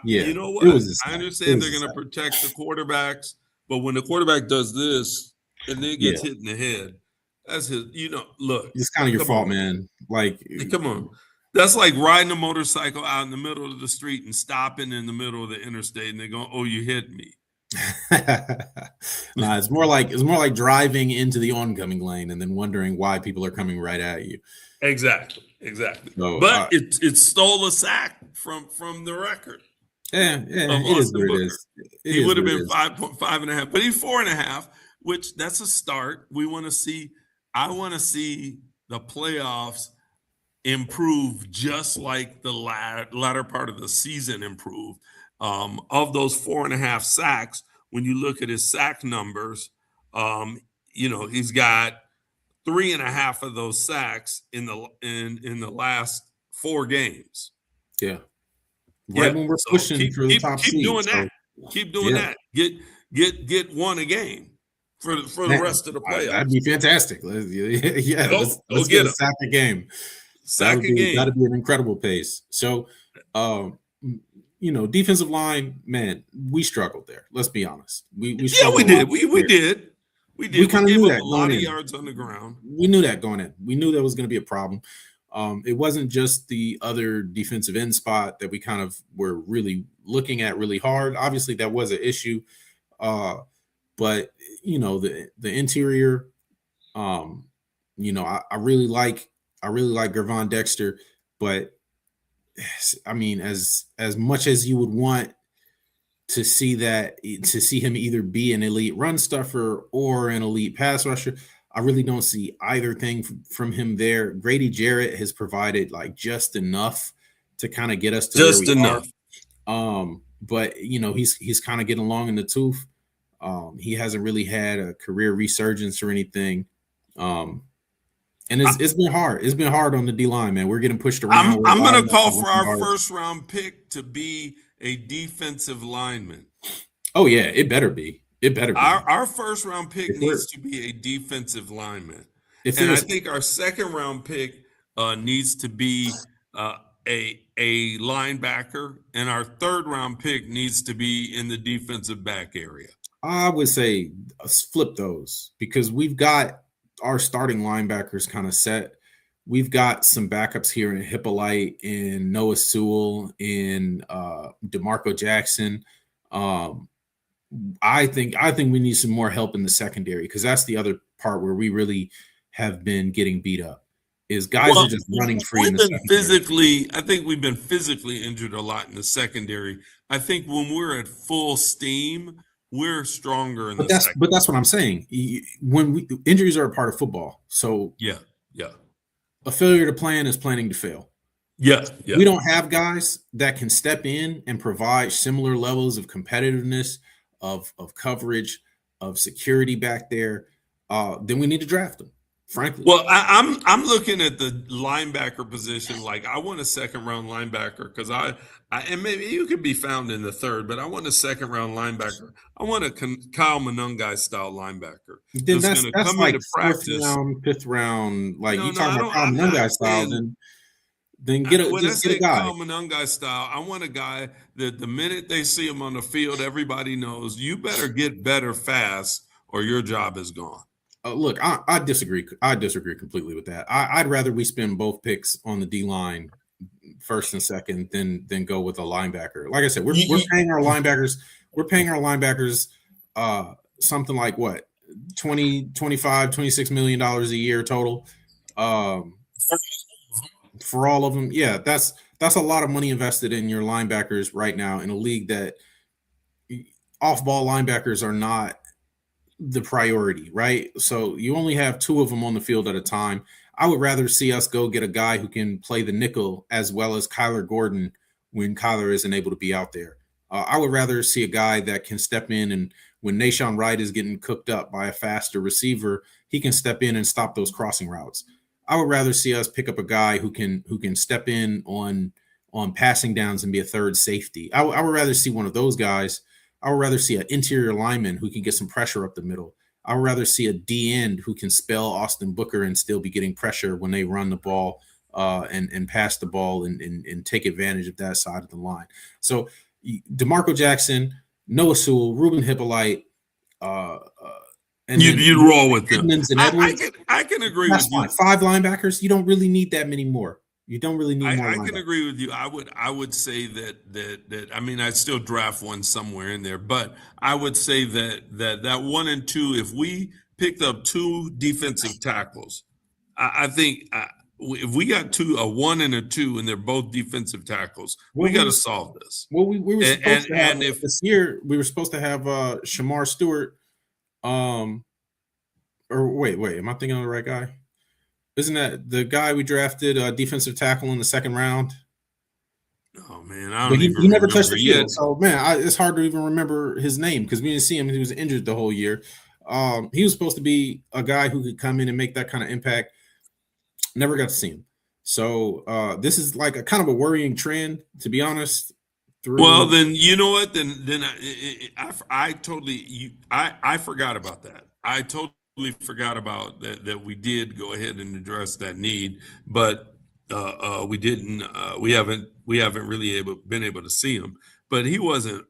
You know what? I understand they're going to protect the quarterbacks, but when the quarterback does this and then gets hit in the head, that's his. Look, it's kind of your fault, man. Like, come on. That's like riding a motorcycle out in the middle of the street and stopping in the middle of the interstate and they're going, "Oh, you hit me." Nah, it's more like driving into the oncoming lane and then wondering why people are coming right at you. Exactly. So, But it stole a sack from the record yeah, of it is Austin what it Booker. is. It He is would have what it been is. 5.5.5, but he's 4.5, which that's a start. We want to see. I want to see the playoffs improve just like the latter part of the season improved. Of those 4.5 sacks, when you look at his sack numbers, um, he's got 3.5 of those sacks in the last 4 games. Yeah, right Yeah, when we're so pushing keep for the keep top keep seed. doing So, that. Keep doing yeah, that. Get one a game for the man, rest of the that'd playoffs. be fantastic. Yeah, Go let's get get a them. sack a game. Sack a That'd game. be an incredible pace. So, um, defensive line, man, we struggled there. Let's be honest. We Yeah, we struggled a lot did. We there. did. We We did. We kind of gave knew up a that going lot of in. yards on the ground. We knew that going in. We knew that was going to be a problem. It wasn't just the other defensive end spot that we kind of were really looking at really hard. Obviously, that was an issue. Uh, but the interior, um, I really like Gervon Dexter, but I mean, as much as you would want to see him either be an elite run stuffer or an elite pass rusher, I really don't see either thing from him there. Grady Jarrett has provided like just enough to kind of get us to where Just we are. enough. But he's kind of getting along in the tooth. He hasn't really had a career resurgence or anything. And it's been hard. It's been hard on the D line, man. We're getting pushed around. I'm We're gonna allowing up call on for our yards. first round pick to be a defensive lineman. Oh yeah, it better be. It better be. Our first round pick If we're- needs to be a defensive lineman. If And I there's think our second round pick needs to be a linebacker, and our third round pick needs to be in the defensive back area. I would say flip those because we've got our starting linebackers kind of set. We've got some backups here in Hippolyte, in Noah Sewell, in DeMarco Jackson. I think we need some more help in the secondary because that's the other part where we really have been getting beat up. Is guys are just running free in the secondary. I think we've been physically injured a lot in the secondary. I think when we're at full steam, we're stronger in the secondary. But that's what I'm saying. Injuries are a part of football. So yeah. A failure to plan is planning to fail. Yeah. We don't have guys that can step in and provide similar levels of competitiveness, of coverage, of security back there. Then we need to draft them. Frankly, well, I'm looking at the linebacker position. Like I want a second round linebacker because I and maybe you could be found in the third, but I want a second round linebacker. I want a Kyle Monangai style linebacker then that's come like into practice. 4th round, 5th round. Like you No, talking about Kyle Monangai style, then get a when I say get a guy. Kyle Monangai style, I want a guy that the minute they see him on the field, everybody knows you better get better fast or your job is gone. Look, I disagree. I disagree completely with that. I'd rather we spend both picks on the D line, first and second, than go with a linebacker. Like I said, we're paying our linebackers. We're paying our linebackers something like what 20, 25, 26 million dollars a year total for all of them. Yeah, that's a lot of money invested in your linebackers right now in a league that off-ball linebackers are not the priority, right? So you only have 2 of them on the field at a time. I would rather see us go get a guy who can play the nickel as well as Kyler Gordon when Kyler isn't able to be out there. I would rather see a guy that can step in and when Nahshon Wright is getting cooked up by a faster receiver, he can step in and stop those crossing routes. I would rather see us pick up a guy who can step in on passing downs and be a third safety. I would rather see one of those guys. I would rather see an interior lineman who can get some pressure up the middle. I would rather see a D end who can spell Austin Booker and still be getting pressure when they run the ball and pass the ball and take advantage of that side of the line. So DeMarco Jackson, Noah Sewell, Ruben Hippolyte, and you'd roll with them. And Edwards. I can agree That's with you. fine. 5 linebackers. You don't really need that many more. You don't really need more I can linebackers. agree with you. I would say that I mean I'd still draft one somewhere in there, but I would say that 1 and 2, if we picked up two defensive tackles, I think if we got a 1 and a 2 and they're both defensive tackles, Well, we got to solve this. well, we were supposed to have And if this year. We were supposed to have Shamar Stewart. Or wait, am I thinking of the right guy? Isn't that the guy we drafted defensive tackle in the second round? oh man, I But don't even he never touched remember the yet. field. So man, it's hard to even remember his name because we didn't see him. He was injured the whole year. He was supposed to be a guy who could come in and make that kind of impact. Never got to see him. So this is like a kind of a worrying trend, to be honest. Well, then you know what? Then I totally I forgot about that. I totally forgot about that we did go ahead and address that need, but we didn't. We haven't really been able to see him. But he wasn't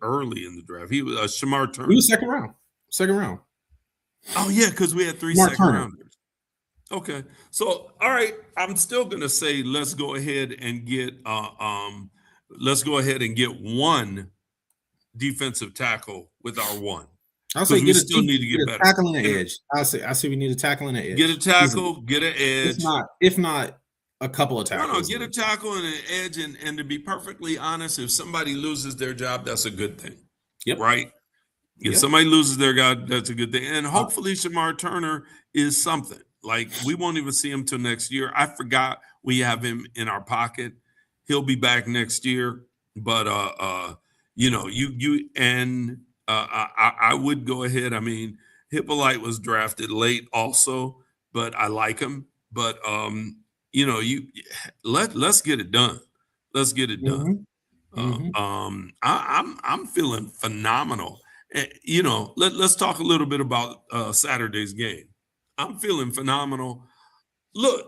early in the draft. He was Shamar Turner. He was second round. Second round. Oh yeah, because we had three Shamar second Turner. rounders. Okay, so all right, I'm still gonna say let's go ahead and get one defensive tackle with our one. I'll say we still need to get better. Tackle and an edge. I say we need a tackle and an edge. Get a tackle, get an edge. If not a couple of tackles. No, get a tackle and an edge, and to be perfectly honest, if somebody loses their job, that's a good thing. Yep. Right? If somebody loses their job, that's a good thing. And hopefully Shamar Turner is something. Like, we won't even see him till next year. I forgot we have him in our pocket. He'll be back next year. But I would go ahead. I mean, Hippolyte was drafted late also, but I like him. But let's get it done. Let's get it done. I'm feeling phenomenal. Let's talk a little bit about Saturday's game. I'm feeling phenomenal. Look,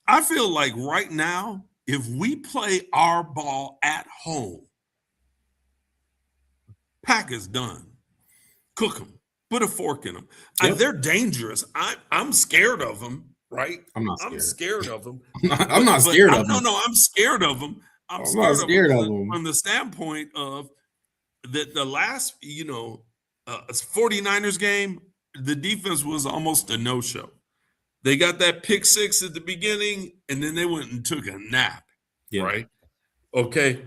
I feel like right now, if we play our ball at home, Pack is done. Cook them. Put a fork in them. Yep. They're dangerous. I'm scared of them, right? I'm not scared. I'm scared of them. I'm not scared of them. No, I'm scared of them. I'm scared of them from the standpoint of the last, 49ers game, the defense was almost a no-show. They got that pick six at the beginning, and then they went and took a nap, right? Okay.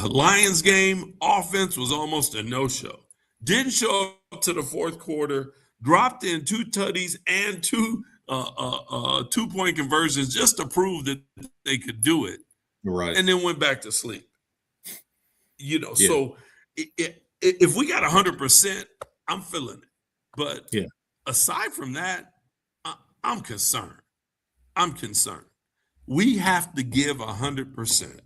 Lions game, offense was almost a no-show. Didn't show up to the fourth quarter, dropped in 2 tutties and 2 2-point conversions just to prove that they could do it. Right. And then went back to sleep. So if we got 100%, I'm feeling it. But aside from that, I'm concerned. We have to give 100%.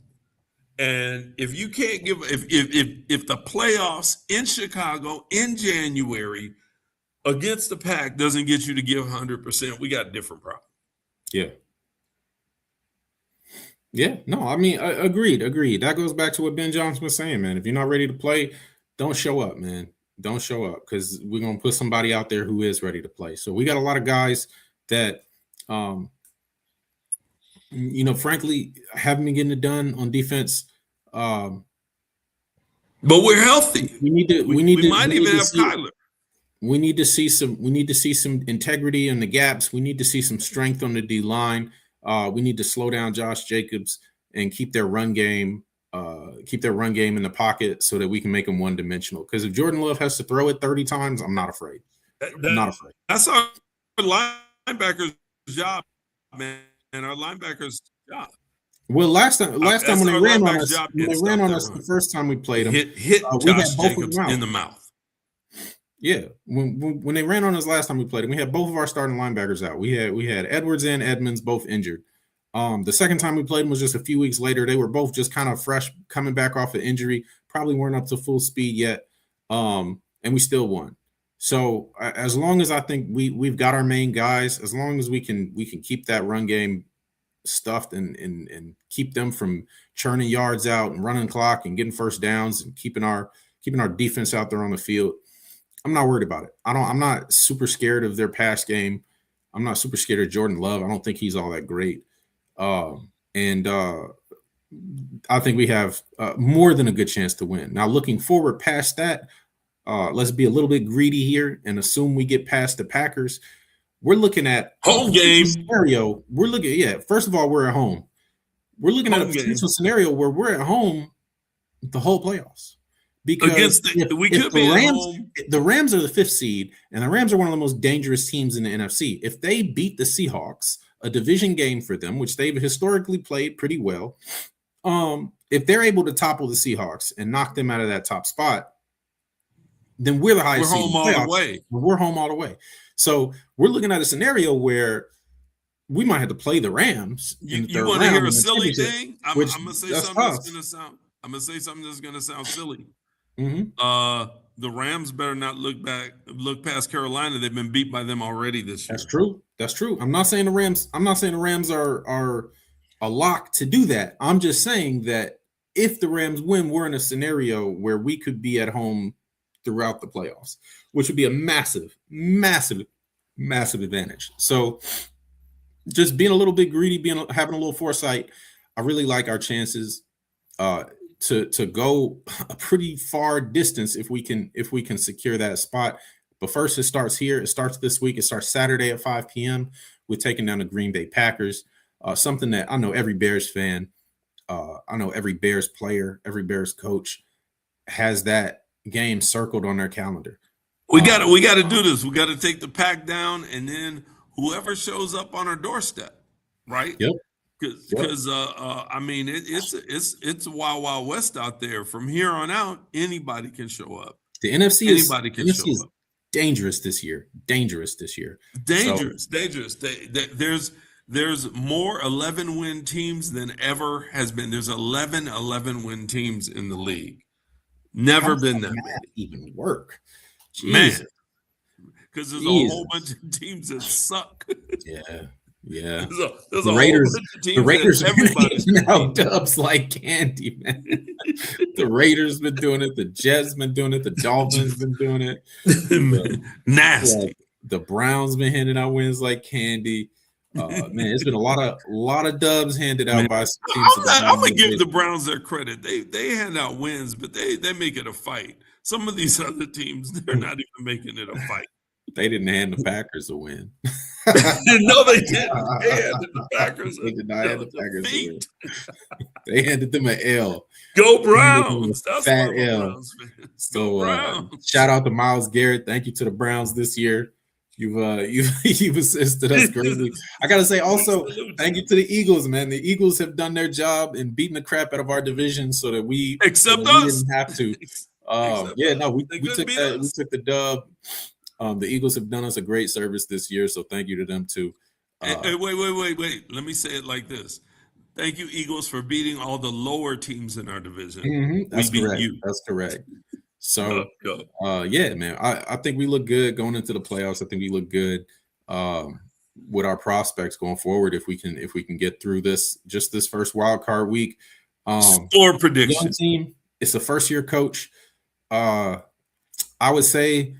And if you can't give, if the playoffs in Chicago in January against the Pack doesn't get you to give 100%, we got a different problem. Yeah, no, I mean, agreed. That goes back to what Ben Johnson was saying, man. If you're not ready to play, don't show up, man. Don't show up because we're going to put somebody out there who is ready to play. So we got a lot of guys that, frankly, haven't been getting it done on defense. But we're healthy. We might even have Kyler. We need to see some integrity in the gaps. We need to see some strength on the D line. We need to slow down Josh Jacobs and keep their run game in the pocket so that we can make them one-dimensional. Because if Jordan Love has to throw it 30 times, I'm not afraid. I'm not afraid. That's our linebacker's job, man. And our linebacker's job. Well, last time when they ran on us, the first time we played them, hit Josh Jacobs in the mouth. Yeah, when they ran on us last time we played them, we had both of our starting linebackers out. We had Edwards and Edmonds both injured. The second time we played them was just a few weeks later. They were both just kind of fresh, coming back off of injury, probably weren't up to full speed yet, and we still won. So as long as I think we've got our main guys, as long as we can keep that run game stuffed and keep them from churning yards out and running clock and getting first downs and keeping our defense out there on the field, I'm not worried about it. I'm not super scared of their pass game. I'm not super scared of Jordan Love. I don't think he's all that great. And I think we have more than a good chance to win. Now, looking forward past that, let's be a little bit greedy here and assume we get past the Packers. We're looking at home game scenario. We're looking, first of all, we're at home. We're looking at a potential scenario where we're at home the whole playoffs. Because the Rams are the 5th seed, and the Rams are one of the most dangerous teams in the NFC. If they beat the Seahawks, a division game for them, which they've historically played pretty well, if they're able to topple the Seahawks and knock them out of that top spot, then we're the highest seed. We're home all the way. We're home all the way. So we're looking at a scenario where we might have to play the Rams. You want to hear a silly thing? I'm gonna say something that's gonna sound silly. Mm-hmm. The Rams better not look past Carolina. They've been beat by them already this year. That's true. I'm not saying the Rams are a lock to do that. I'm just saying that if the Rams win, we're in a scenario where we could be at home throughout the playoffs, which would be a massive, massive, massive advantage. So just being a little bit greedy, having a little foresight, I really like our chances to go a pretty far distance if we can secure that spot. But first, it starts here. It starts this week. It starts Saturday at 5 p.m. We're taking down the Green Bay Packers. Something that I know every Bears fan, I know every Bears player, every Bears coach has that game circled on their calendar. We got to do this. We got to take the Pack down, and then whoever shows up on our doorstep, right? Yep. Because I mean, it's a wild, wild west out there. From here on out, anybody can show up. The NFC anybody can show up. Dangerous this year. Dangerous. There's more 11-win teams than ever has been. There's 11-win teams in the league. Never been that many. Even work, Jesus. Man. Because there's a whole bunch of teams that suck. Yeah. There's the Raiders are giving out dubs like candy, man. The Raiders been doing it. The Jets been doing it. The Dolphins been doing it. Nasty. The Browns been handing out wins like candy. Man, it's been a lot of dubs handed out by some teams. I'm gonna give the Browns their credit. They hand out wins, but they make it a fight. Some of these other teams, they're not even making it a fight. They didn't hand the Packers a win. No, they didn't. They handed the Packers they did not hand the Packers a win. They handed them an L. Go Browns. That's fat L. So shout out to Myles Garrett. Thank you to the Browns this year. You've assisted us greatly. I gotta say also thank you to the Eagles, man. The Eagles have done their job in beating the crap out of our division so that we us. Didn't have to. We took the dub. The Eagles have done us a great service this year, so thank you to them too. Hey, wait. Let me say it like this. Thank you, Eagles, for beating all the lower teams in our division. Mm-hmm. That's correct. That's correct. So, yeah, man, I think we look good going into the playoffs. I think we look good with our prospects going forward if we can get through this first wild card week. Score prediction. Young team. It's a first year coach. I would say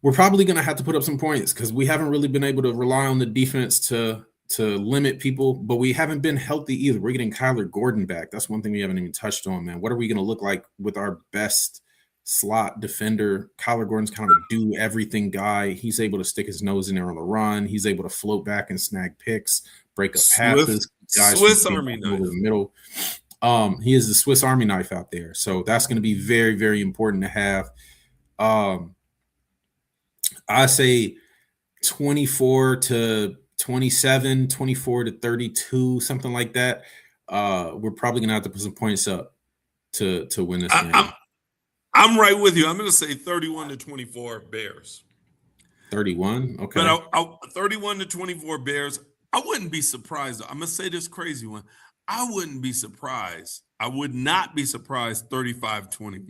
we're probably going to have to put up some points because we haven't really been able to rely on the defense to limit people, but we haven't been healthy either. We're getting Kyler Gordon back. That's one thing we haven't even touched on, man. What are we going to look like with our best slot defender? Kyler Gordon's kind of a do everything guy. He's able to stick his nose in there on the run. He's able to float back and snag picks, break up passes. Swiss Army knife over the middle. He is the Swiss Army knife out there. So that's going to be very, very important to have. I say 24 to 27, 24 to 32, something like that. We're probably going to have to put some points up to win this game. I'm right with you. I'm going to say 31 to 24 Bears. 31? Okay. But 31 to 24 Bears. I wouldn't be surprised. I'm going to say this crazy one. I wouldn't be surprised. I would not be surprised 35-21.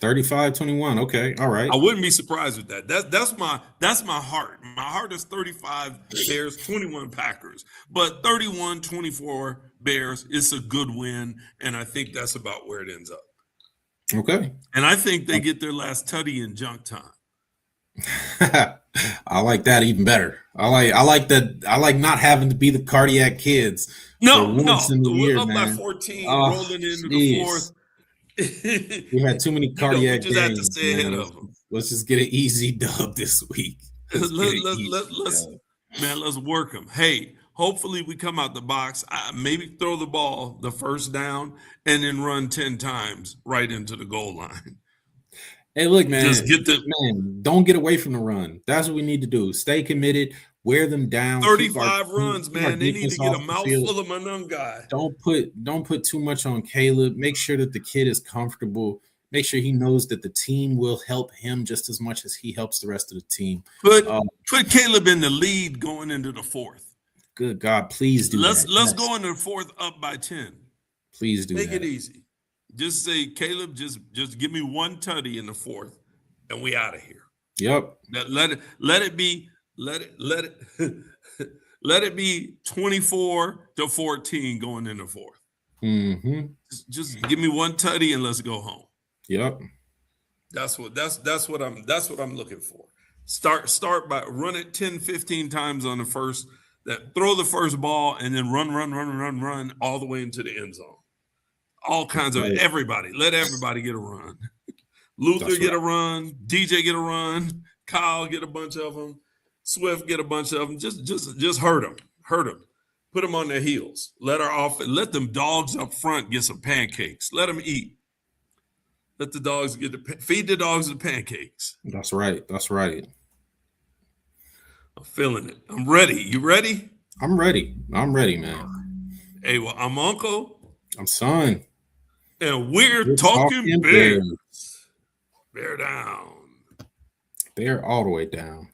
35-21. Okay. All right. I wouldn't be surprised with that. That's my heart. My heart is 35 Bears, 21 Packers. But 31-24 Bears is a good win, and I think that's about where it ends up. Okay. And I think they get their last tutty in junk time. I like that even better. I like that. I like not having to be the cardiac kids for No, once no, in the we're year, up by man. 14, Oh, rolling into the fourth. jeez. We had too many We cardiac just had to games, stay ahead man. of them. Let's just get an easy dub this week. Let's get an easy Let's dub. man, let's work them. Hey, hopefully we come out the box. Maybe throw the ball the first down and then run 10 times right into the goal line. Hey, look, Just man, get the don't get away from the run. That's what we need to do. Stay committed, wear them down, keep our 35 runs, keep our man. They need to defense get a off the field. mouthful of Monungai. Don't put too much on Caleb. Make sure that the kid is comfortable. Make sure he knows that the team will help him just as much as he helps the rest of the team. Put Uh, put Caleb in the lead going into the fourth. Good God, please do Let's that. let's Yes, go into the fourth up by 10. please do Make that. it easy. Just say, Caleb, just give me one tutty in the fourth, and we out of here. Yep. Let it be 24-14 going in the fourth. Mm-hmm. Just give me one tutty and let's go home. Yep. That's what I'm looking for. Start by run it 10, 15 times on the first, that throw the first ball and then run all the way into the end zone. All kinds of everybody. Let everybody get a run. Luther get a run, DJ get a run, Kyle get a bunch of them, Swift get a bunch of them. Just hurt them. Put them on their heels. Let them dogs up front get some pancakes. Let them eat. Let the dogs feed the dogs the pancakes. That's right. I'm feeling it. I'm ready. You ready? I'm ready, man. Hey, well, I'm Uncle. I'm Son. And we're talking Bears. Bear down. Bear all the way down.